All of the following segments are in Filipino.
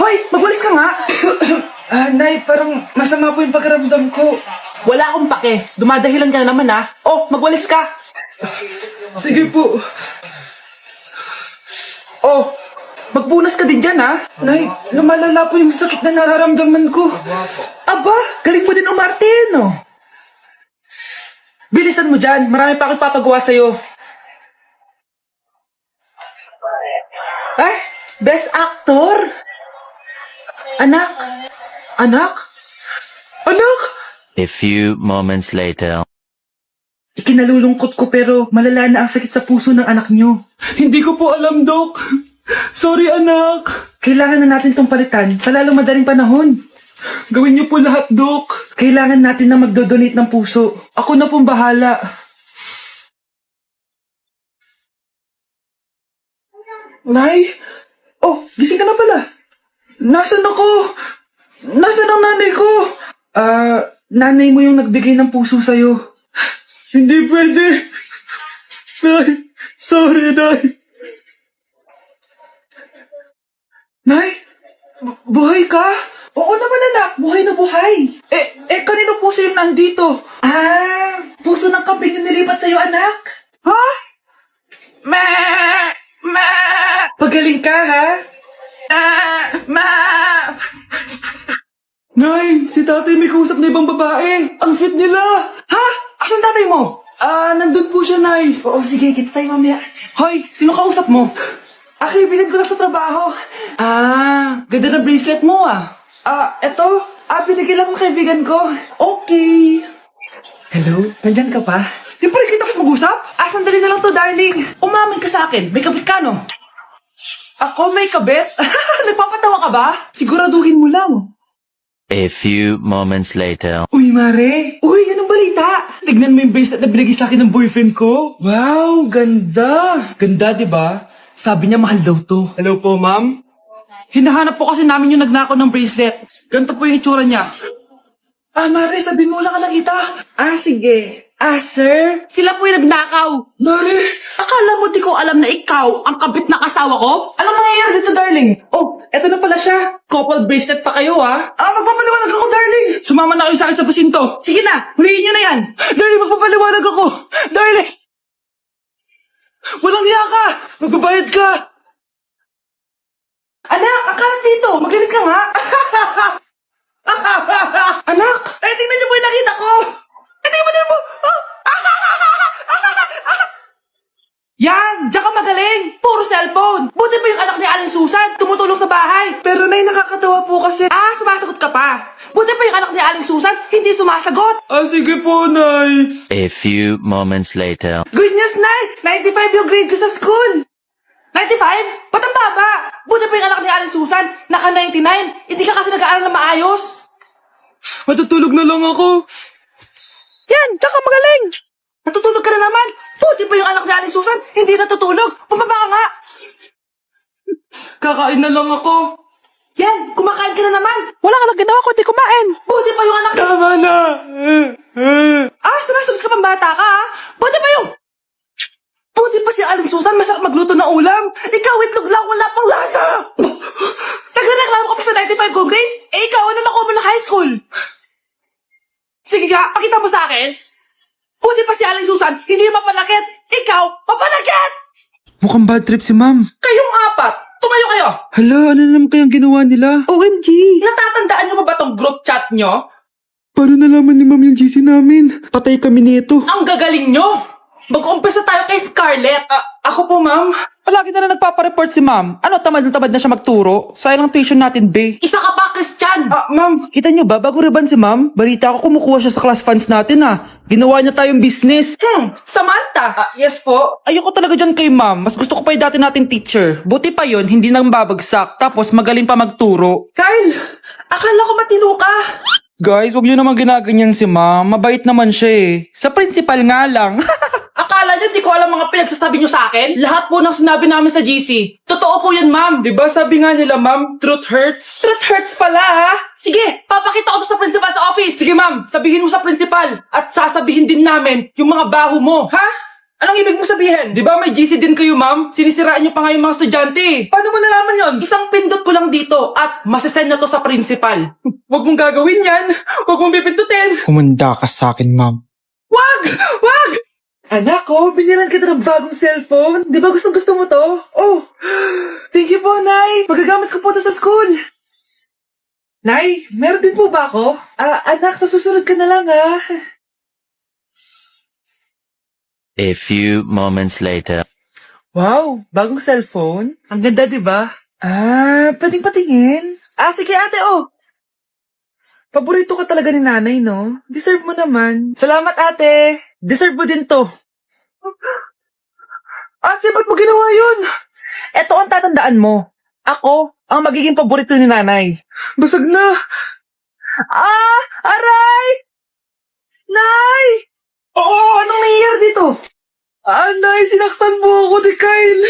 Hoy, magwalis ka nga! Nay, parang masama po yung pakiramdam ko. Wala akong pake. Dumadahilan ka na naman ha. Oh, magwalis ka. Sige po. Oh, magpunas ka din dyan ha. Nay, lumalala po yung sakit na nararamdaman ko. Aba, galing mo din umarte no. Bilisan mo dyan. Marami pa akong papagawa sa'yo. Best actor? Anak? Anak? Anak? A few moments later. Ikinalulungkot ko pero malala na ang sakit sa puso ng anak nyo. Hindi ko po alam, Dok. Sorry, anak. Kailangan na natin tong palitan sa lalong madaling panahon. Gawin niyo po lahat, Dok. Kailangan natin na magdodonate ng puso. Ako na pong bahala. Nay? Oh, gising ka na pala. Nasaan ako? Nasaan ang nanay ko? Nanay mo yung nagbigay ng puso sa'yo. Hindi pwede. Nay, sorry, Nay. Nay? Buhay ka? Oo naman anak, buhay na buhay. Kanino puso yung nandito? Puso ng kambing yung nilipat sa'yo anak. Ha? Pagaling ka ha? Nay, si tatay may kausap na ibang babae. Ang sweet nila. Ha? Asan tatay mo? Nandun po siya, Nay. Oo, sige, kita tayo mamaya. Hoy, sino kausap mo? Kaibigan ko lang sa trabaho. Ganda ng bracelet mo, Eto. Binigyan lang ng kaibigan ko. Okay. Hello? Nandyan ka pa? Di pa rin kita mas mag-usap? Sandali na lang to, darling. Umamin ka sa akin. May kabit ka, no? Ako may kabet? Nagpapatawa ka ba? Siguraduhin mo lang. A few moments later. Uy, Mare. Uy, anong balita? Tignan mo yung bracelet na binigay sa akin ng boyfriend ko. Wow, ganda. Ganda, di ba? Sabi niya mahal daw to. Hello po, ma'am. Hinahanap po kasi namin yung nagnakaw ng bracelet. Ganito po yung itsura niya. Mare, sabihin mo lang ka nakita. Sige. Sir? Sila po yung nagnakaw. Mare! Akala mo di ko alam na ikaw ang kabit ng asawa ko? Anong nangyayari dito, darling? Oh, eto na pala siya. Couple bracelet pa kayo, ha? Magpapaliwanag ako, darling! Sumama na kayo sa akin sa presinto. Sige na, huliin nyo na yan. Darling, magpapaliwanag ako! Darling! Walang hiya ka! Magbabayad ka! Anak, akalat dito. Maglinis ka nga. Anak! Tingnan niyo po yung nakita ko! Tingnan mo! Yan! Diyan ka magaling! Puro cellphone! Buti pa yung anak ni Aling Susan, tumutulong sa bahay! Pero nay, nakakatawa po kasi... Sumasagot ka pa! Buti pa yung anak ni Aling Susan, hindi sumasagot! Sige po, nay! A few moments later. Good news, Nay! 95 yung grade ko sa school! 95? Ba't ang baba? Buti pa yung anak ni Aling Susan, naka 99! Hindi ka kasi nag-aaral na maayos! Matutulog na lang ako! Yan! Diyan ka magaling! Natutulog ka na naman! Buti pa yung anak ni Aling Susan, hindi natutulog! Bumaba ka nga! Kakain na lang ako! Yan! Kumakain ka na naman! Wala ka lang ginawa kundi kumain! Buti pa yung anak ni... Tama na! Sumasagot ka pang bata ka ha? Buti pa yung... Buti pa si Aling Susan, masarap magluto ng ulam! Ikaw, itlog lang, wala pang lasa! Nagrereklamo ka pa sa 95 kong grades? Ikaw, ano nakuha mo na high school? Sige nga, pakita mo sa akin! Buti pa si Aling Susan, hindi mapanakit! Ikaw, mapanakit! Mukhang bad trip si ma'am. Kayong apat, tumayo kayo! Hala, ano naman kayang ginawa nila? OMG! Natatandaan nyo ba tong group chat nyo? Paano nalaman ni ma'am yung GC namin? Patay kami nito. Ang gagaling nyo! Mag-umpisa tayo kay Scarlett! Ako po, ma'am. Palagi na lang nagpapareport si ma'am. Ano, tamad na siya magturo? Sayang lang tuition natin, be. Isa ka pa, Christian! Ma'am, kita niyo ba? Bago riban si ma'am, balita ko kumukuha siya sa class funds natin, Ginawa niya tayong business. Samantha! Yes po. Ayoko talaga dyan kay ma'am. Mas gusto ko pa yung dati natin teacher. Buti pa yon, hindi nang babagsak. Tapos magaling pa magturo. Kyle! Akala ko matino ka! Guys, wag niyo naman ginaganyan si ma'am. Mabait naman siya eh. Sa principal nga lang. Akala niyo di ko alam mga pinagsasabi niyo sa akin? Lahat po ng sinabi namin sa GC. Totoo po yan, ma'am. Diba sabi nga nila, ma'am, truth hurts? Truth hurts pala, ha? Sige, papakita ko to sa principal sa office. Sige, ma'am, sabihin mo sa principal. At sasabihin din namin yung mga baho mo. Ha? Anong ibig mo sabihin? Di ba may GC din kayo, ma'am? Sinisiraan niyo pa nga yung mga estudyante. Paano mo nalaman yon? Isang pindot ko lang dito at at masasend na to sa principal. Huwag mong gagawin yan. Huwag mong pipindutin. Humanda ka sa akin, ma'am. Wag! Wag! Anak ko, binilan kita ng bagong cellphone. Di ba gusto mo to? Oh, thank you po, Nay. Magagamit ko po to sa school. Nay, meron din po ba ako? Anak, sa susunod ka na lang, ha? A few moments later. Wow, bagong cellphone? Ang ganda, di ba? Pwedeng patingin? Sige ate, oh. Paborito ka talaga ni nanay, no? Deserve mo naman. Salamat, ate. Deserve mo din to. Ate, ba't mo ginawa yun? Eto ang tatandaan mo. Ako ang magiging paborito ni nanay. Basag na. Aray! Nay! Oo, anong nangyayari dito? Nay, sinaktan mo ako ni Kyle.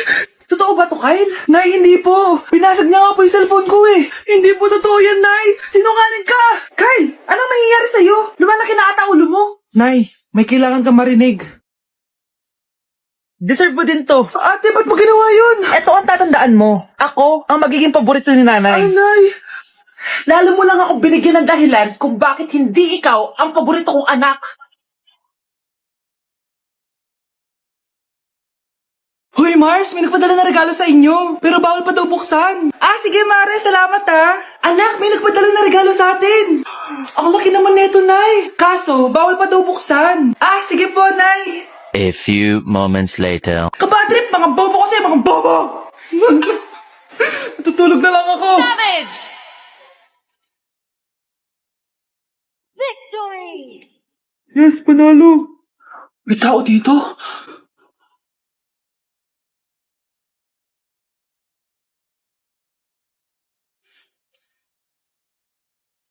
Totoo ba to, Kyle? Nay, hindi po. Pinasag niya nga po yung cellphone ko eh. Hindi po totoo yan, Nay. Sinungaling ka. Kyle, anong nangyayari sa'yo? Lumalaki na ata ulo mo. Nay, may kailangan ka marinig. Deserve mo din to. Ate, ba't mo ginawa yun? Ito ang tatandaan mo. Ako ang magiging paborito ni nanay. Nay. Lalo mo lang ako binigyan ng dahilan kung bakit hindi ikaw ang paborito kong anak. Hoy, Mars, may nagpadala na regalo sa inyo. Pero bawal pa daw buksan. Sige, Mare, salamat ha. Anak, may nagpadala na regalo sa atin. Ang laki naman neto, Nay. Kaso, bawal pa daw buksan. Sige po, Nay. A few moments later. Kabadrip, mga bobo kasi, mga bobo. Tutulog na lang ako. Savage! Victory! Yes, panalo. May tao dito?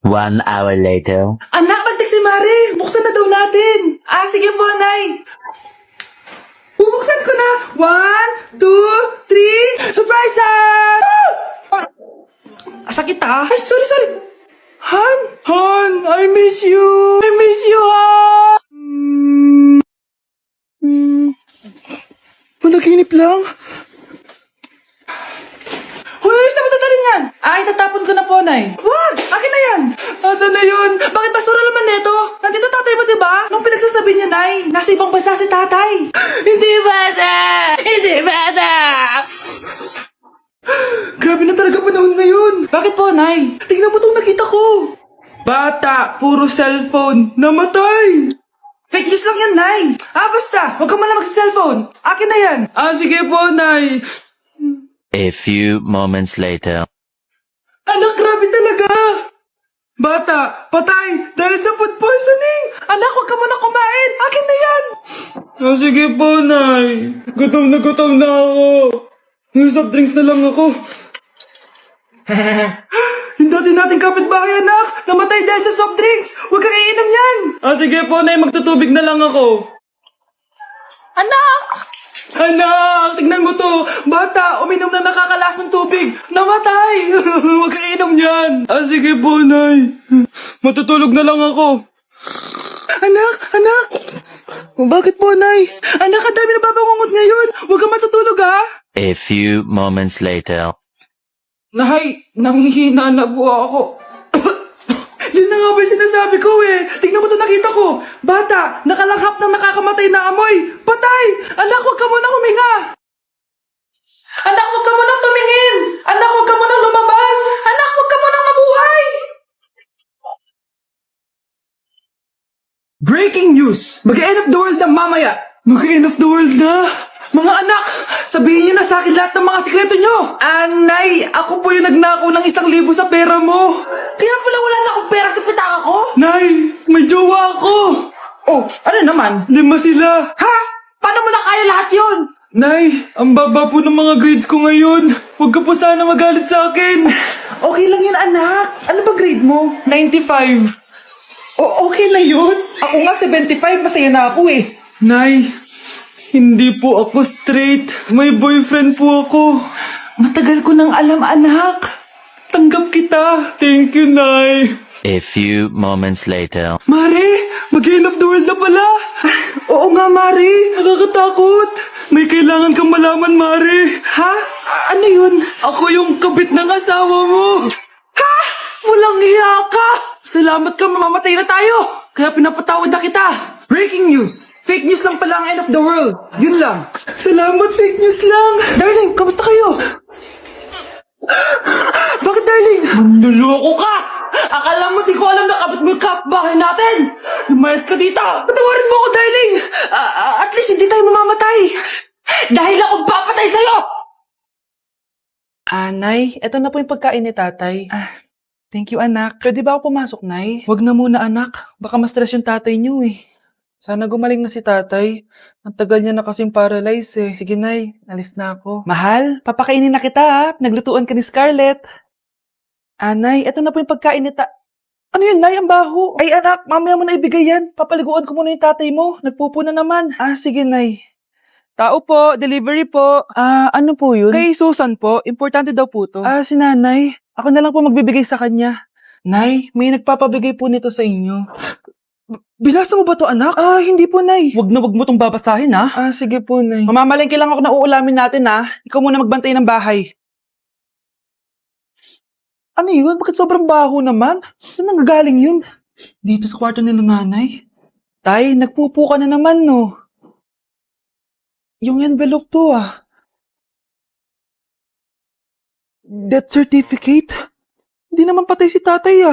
1 hour later. Anak, magtik si Mare. Buksan na daw natin. Sige po, Nay. Bubuksan ko na. 1, 2, 3. Surprise! Sakit ah. Ay, sorry. Han, I miss you. I miss you, Han. Panaginip lang. Hoy, saan mo dadalhin yan? Tatapon ko na po, Nay. Wag! Akin na yan! Asan na yun? Bakit basura naman neto? Nandito tatay mo, diba? Nung pinagsasabi niya, Nay, nasa ibang bansa si tatay. Hindi bata! Grabe na talaga panahon ngayon. Bakit po, Nay? Tingnan mo itong nakita ko. Bata, puro cellphone, namatay. Fake news lang yan, Nay. Basta, huwag ka man lang mag-cellphone. Akin na yan. Sige po, Nay. A few moments later. Anak, grabe talaga! Bata, patay! Dahil sa food poisoning! Anak, huwag ka muna kumain! Akin na yan! Sige po, Nay. Gutom na ako. Soft drinks na lang ako. Yung dati nating kapitbahay, anak! Namatay dahil sa soft drinks! Huwag kang iinom yan! Sige po, Nay. Magtutubig na lang ako. Anak! Anak, tignan mo to. Bata, uminom na nakakalasang tubig. Namatay. Huwag kang inom yan. Sige po, Nay. Matutulog na lang ako. Anak. Bakit po, Nay? Anak, ang dami na babangungot ngayon. Huwag kang matutulog, ha? A few moments later. Nay, nanghihina na po ako. Yun na nga ba yung sinasabi ko eh. Tingnan mo to, nakita ko. Bata, nakalanghap ng nakakamatay na amoy. Patay! Anak, huwag ka muna huminga. Anak, huwag ka muna tumingin. Anak, huwag ka muna lumabas. Anak, huwag ka muna mabuhay. Breaking news! Mag-end of the world na mamaya. Mag-end of the world na? Mga anak, sabihin niyo na sa akin lahat ng mga sikreto niyo. Nay, ako po yung nagnakaw ng 1,000 sa pera mo. Kaya pala wala na akong pera sa pitaka ko? Nay, may jowa ako. Oh, ano naman? 5 sila. Ha? Paano mo na kaya lahat yun? Nay, ang baba po ng mga grades ko ngayon. Huwag ka po sana magalit sa akin. Okay lang yun, anak. Ano ba grade mo? 95. Okay na yun. Ako nga 75, masaya na ako eh. Nay, hindi po ako straight. May boyfriend po ako. Matagal ko nang alam, anak. Tanggap kita. Thank you, Nay. A few moments later. Mare, mag-end of the world na pala. Oo nga, Mare. Nakakatakot. May kailangan kang malaman, Mare. Ha? Ano yun? Ako yung kabit ng asawa mo. ka! Salamat ka, mamamatay na tayo! Kaya pinapatawad na kita! Breaking news! Fake news lang pala ang end of the world! Yun lang! Salamat, fake news lang! Darling, kamusta kayo? Bakit, darling? Manluloko ka! Akala mo di ko alam na kabit mo yung kapbahay natin! Lumayas ka dito! Patawarin mo ako, darling! At least hindi tayo mamamatay! Dahil ako papatay sa'yo! Nay, eto na po yung pagkain ni tatay. Thank you, anak. Pwede ba ako pumasok, Nay? Wag na muna, anak. Baka ma-stress yung tatay niyo eh. Sana gumaling na si tatay. Ang tagal niya na kasing paralyzed eh. Sige, Nay. Alis na ako. Mahal, papakainin na kita ha. Naglutuan ka ni Scarlett. Nay, eto na po yung pagkain ni Ano yun, Nay? Ang baho. Ay, anak, mamaya mo na ibigay yan. Papaliguan ko muna yung tatay mo. Nagpupo na naman. Sige, Nay. Tao po, delivery po. Ano po yun? Kay Susan po, importante daw po to. Si nanay. Ako na lang po magbibigay sa kanya. Nay, may nagpapabigay po nito sa inyo. Binasa mo ba to, anak? Hindi po, Nay. Wag na wag mo tong babasahin, ha? Sige po, Nay. Mamamalengke lang ako na uulamin natin, ha? Ikaw muna magbantay ng bahay. Ano yun? Bakit sobrang baho naman? Saan nanggagaling yun? Dito sa kwarto nila nanay. Tay, nagpupo ka na naman, no? Yung envelope to, Death certificate? Hindi naman patay si tatay,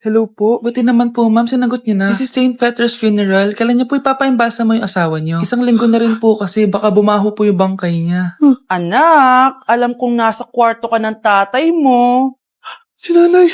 Hello po. Buti naman po, ma'am. Sinagot niyo na. This is St. Peter's Funeral. Kailan niyo po ipapaimbasa mo yung asawa niyo? Isang linggo na rin po kasi baka bumaho po yung bangkay niya. Anak, alam kong nasa kwarto ka ng tatay mo. Si nanay.